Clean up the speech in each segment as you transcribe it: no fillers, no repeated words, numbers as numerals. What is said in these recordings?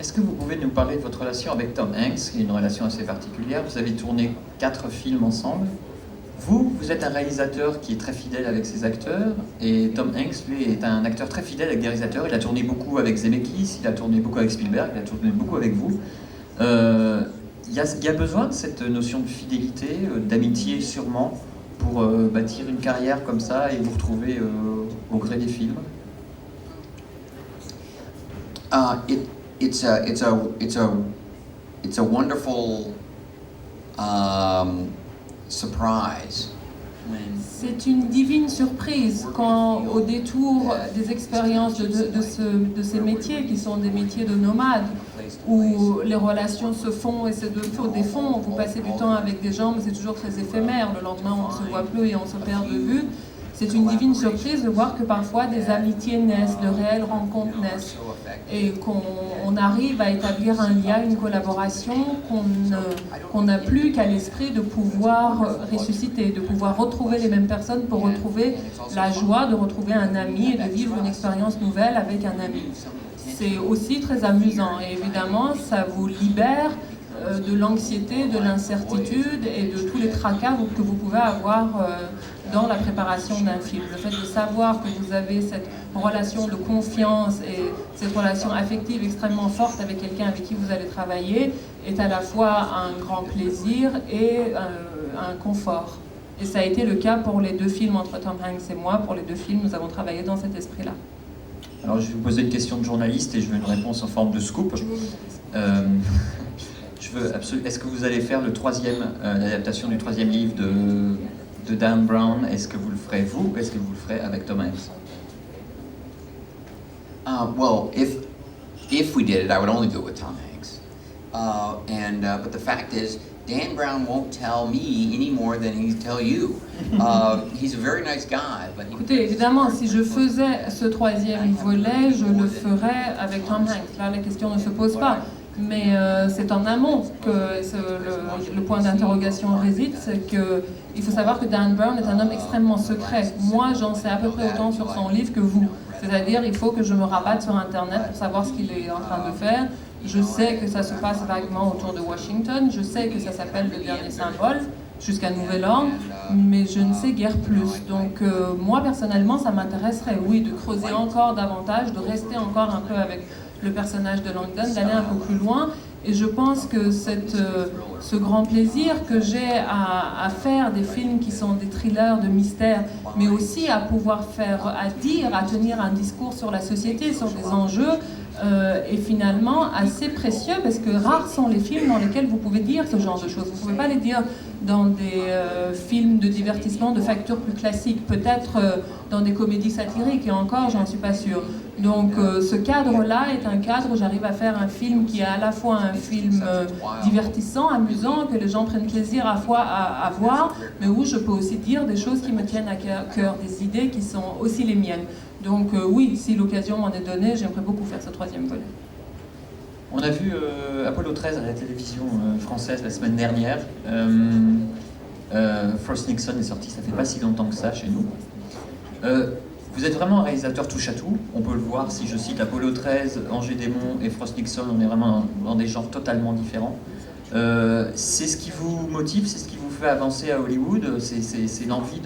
Est-ce que vous pouvez nous parler de votre relation avec Tom Hanks, qui est une relation assez particulière? Vous avez tourné 4 films ensemble. Vous êtes un réalisateur qui est très fidèle avec ses acteurs, et Tom Hanks, lui, est un acteur très fidèle avec des réalisateurs. Il a tourné beaucoup avec Zemeckis, il a tourné beaucoup avec Spielberg, il a tourné beaucoup avec vous. Il y a besoin de cette notion de fidélité, d'amitié sûrement, pour bâtir une carrière comme ça et vous retrouver au gré des films? It's a wonderful surprise. C'est une divine surprise quand, au détour des expériences de ces métiers, qui sont des métiers de nomades, où les relations se font et se défont, vous passez du temps avec des gens, mais c'est toujours très éphémère, le lendemain on ne se voit plus et on se perd de vue. C'est une divine surprise de voir que parfois des amitiés naissent, de réelles rencontres naissent, et qu'on arrive à établir un lien, une collaboration qu'on n'a plus qu'à l'esprit de pouvoir ressusciter, de pouvoir retrouver les mêmes personnes pour retrouver la joie de retrouver un ami et de vivre une expérience nouvelle avec un ami. C'est aussi très amusant et évidemment ça vous libère de l'anxiété, de l'incertitude et de tous les tracas que vous pouvez avoir dans la préparation d'un film. Le fait de savoir que vous avez cette relation de confiance et cette relation affective extrêmement forte avec quelqu'un avec qui vous allez travailler est à la fois un grand plaisir et un confort. Et ça a été le cas pour les 2 films entre Tom Hanks et moi. Pour les 2 films, nous avons travaillé dans cet esprit-là. Alors je vais vous poser une question de journaliste et je veux une réponse en forme de scoop. Est-ce que vous allez faire l'adaptation du 3e livre de Dan Brown? Est-ce que vous le ferez vous ou est-ce que vous le ferez avec Tom Hanks? Well, if we did it, I would only do it with Tom Hanks. But the fact is, Dan Brown won't tell me any more than he'll tell you. He's a very nice guy, but Écoutez, évidemment, si je faisais ce 3e volet, je le ferais avec Tom Hanks. Là, la question ne se pose pas. Mais c'est en amont que le point d'interrogation réside, c'est qu'il faut savoir que Dan Brown est un homme extrêmement secret. Moi, j'en sais à peu près autant sur son livre que vous. C'est-à-dire, il faut que je me rabatte sur Internet pour savoir ce qu'il est en train de faire. Je sais que ça se passe vaguement autour de Washington, je sais que ça s'appelle Le Dernier Symbole, jusqu'à nouvel ordre, mais je ne sais guère plus. Donc moi, personnellement, ça m'intéresserait, oui, de creuser encore davantage, de rester encore un peu avec le personnage de Langdon, d'aller un peu plus loin. Et je pense que ce grand plaisir que j'ai à faire des films qui sont des thrillers de mystère, mais aussi à pouvoir à tenir un discours sur la société, sur des enjeux, est finalement assez précieux, parce que rares sont les films dans lesquels vous pouvez dire ce genre de choses. Vous ne pouvez pas les dire dans des films de divertissement de facture plus classique, peut-être dans des comédies satiriques, et encore, j'en suis pas sûre. Donc ce cadre-là est un cadre où j'arrive à faire un film qui est à la fois un film divertissant, amusant, que les gens prennent plaisir à voir, mais où je peux aussi dire des choses qui me tiennent à cœur, des idées qui sont aussi les miennes. Donc oui, si l'occasion m'en est donnée, j'aimerais beaucoup faire ce 3e volet. On a vu Apollo 13 à la télévision française la semaine dernière. Frost Nixon est sorti, ça fait pas si longtemps que ça chez nous. Vous êtes vraiment un réalisateur touche-à-tout. On peut le voir, si je cite Apollo 13, Angers Démon et Frost Nixon, on est vraiment dans des genres totalement différents. C'est ce qui vous motive, c'est ce qui vous fait avancer à Hollywood, c'est l'envie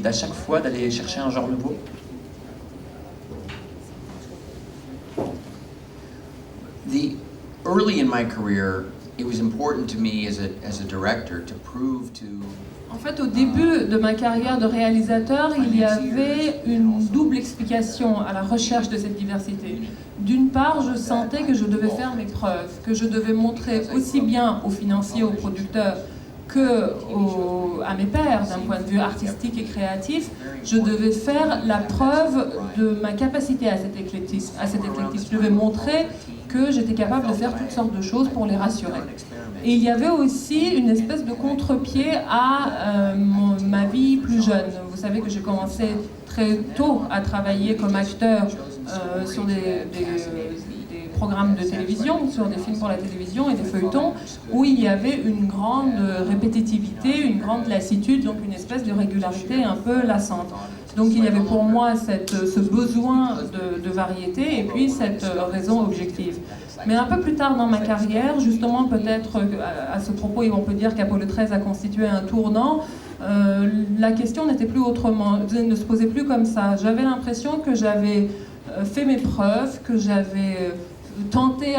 d'à chaque fois d'aller chercher un genre nouveau? Early in my career, it was important to me as a director to prove to. En fait, au début de ma carrière de réalisateur, il y avait une double explication à la recherche de cette diversité. D'une part, je sentais que je devais faire mes preuves, que je devais montrer aussi bien aux financiers, aux producteurs, à mes pairs, d'un point de vue artistique et créatif, je devais faire la preuve de ma capacité à cet éclectisme. Je devais montrer que j'étais capable de faire toutes sortes de choses pour les rassurer. Et il y avait aussi une espèce de contre-pied à ma vie plus jeune. Vous savez que j'ai commencé très tôt à travailler comme acteur sur des programmes de télévision, sur des films pour la télévision et des feuilletons, où il y avait une grande répétitivité, une grande lassitude, donc une espèce de régularité un peu lassante. Donc il y avait pour moi ce besoin de variété et puis cette raison objective. Mais un peu plus tard dans ma carrière, justement peut-être à ce propos, on peut dire qu'Apollo 13 a constitué un tournant, la question n'était plus autrement, ne se posait plus comme ça. J'avais l'impression que j'avais fait mes preuves, que j'avais tenté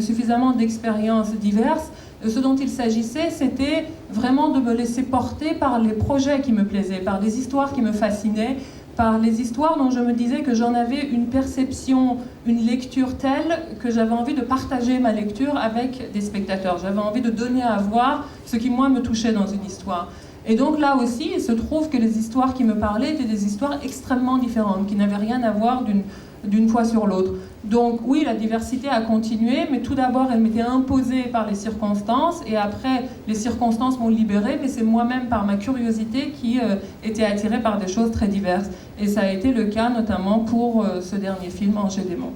suffisamment d'expériences diverses. Ce dont il s'agissait, c'était vraiment de me laisser porter par les projets qui me plaisaient, par les histoires qui me fascinaient, par les histoires dont je me disais que j'en avais une perception, une lecture telle que j'avais envie de partager ma lecture avec des spectateurs. J'avais envie de donner à voir ce qui, moi, me touchait dans une histoire. Et donc là aussi, il se trouve que les histoires qui me parlaient étaient des histoires extrêmement différentes, qui n'avaient rien à voir d'une fois sur l'autre. Donc oui, la diversité a continué, mais tout d'abord, elle m'était imposée par les circonstances, et après, les circonstances m'ont libérée, mais c'est moi-même, par ma curiosité, qui était attirée par des choses très diverses. Et ça a été le cas, notamment pour ce dernier film, Angers Démon.